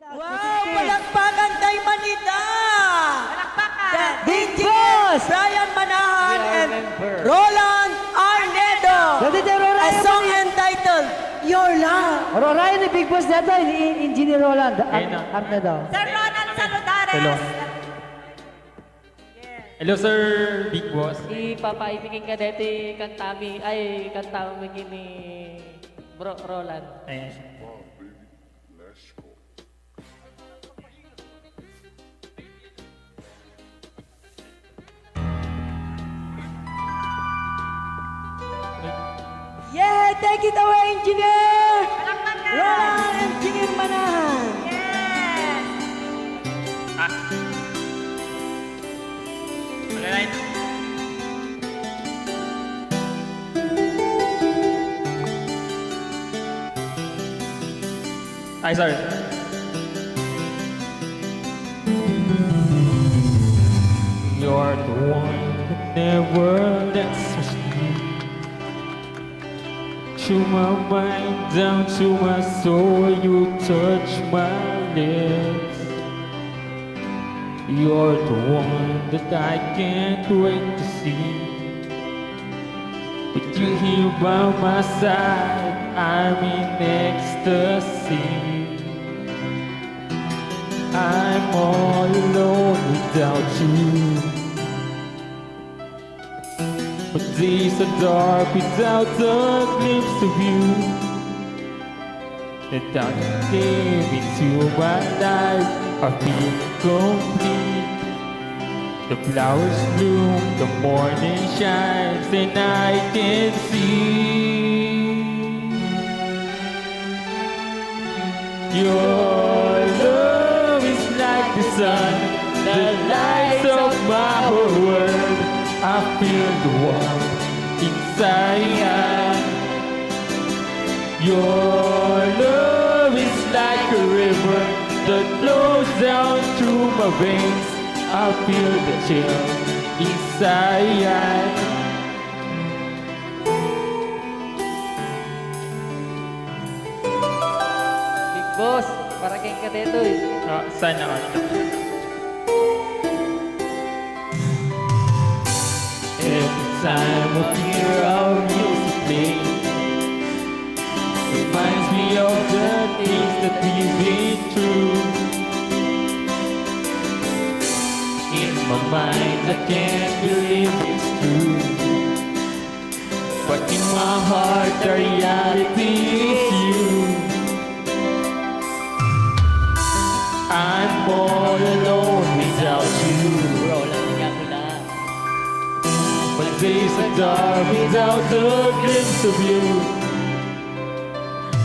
Wow! Palakpakan kay Manita! Palakpakan! Big Boss! Brian Manahan and Roland Arnedo! A song entitled, Your Love. Ryan ni Big Boss dito, Engineer Roland. Arne daw. Sir Ronald Saludares! Hello. Hello, sir, Big Boss. Ipapaibigin ka dati kantami, ay kantami ni Bro Roland. Ayan. Yeah! Take it away, Engineer! Palakpakan! Roland Engineer Manahan! Yes! Alright. Ay, sorry. You're the one that never lets me sleep. To my mind, down to my soul, you touch my lips. You're the one that I can't wait to see. With you here by my side, I'm in ecstasy. I'm all alone without you. But days are dark without a glimpse of you. The dark came into my life, I feel complete. The flowers bloom, the morning shines, and I can see your love is like the sun that lights up my whole world. I feel the warmth inside. Your love is like a river that flows down through my veins. I feel the chill inside. Big Boss, paraking ka dito eh. Sana all. Every time I hear our music play, reminds me of the things that we've been through. In my mind, I can't believe it's true, but in my heart, the reality is you. I'm all alone without you. Roland niya ko na. My days are dark without a glimpse of you.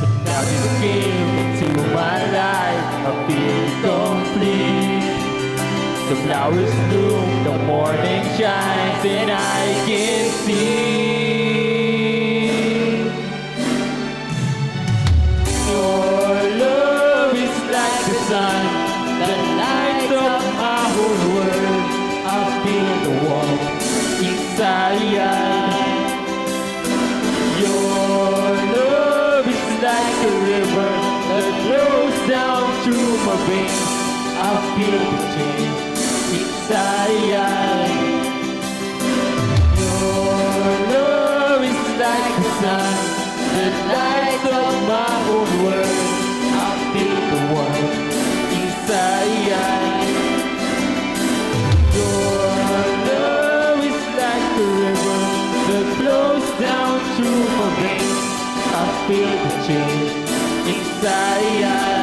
But now you came into my life, I feel complete. The flowers bloom, the morning shines, and I can see your love is like the sun that lights up my whole world. I feel the warmth inside. Your love is like a river that flows down through my veins. I feel the change inside. Your love is like the sun that lights up my whole world. I feel the warmth inside. Your love is like a river that flows down through my veins. I feel the change inside.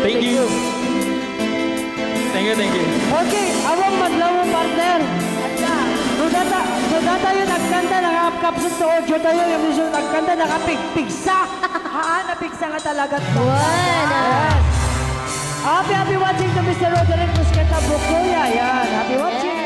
Thank you. Thank you, thank you. Okay, awang madlaw mo, partner. So data yung nagkanta, nakapkapsot sa audio tayo, yung gusto nagkanta, nakapigpigsa. Napigsa nga talaga to. Yes. Happy watching to Mr. Roderick Musqueta Bukuya. Yan, happy watching.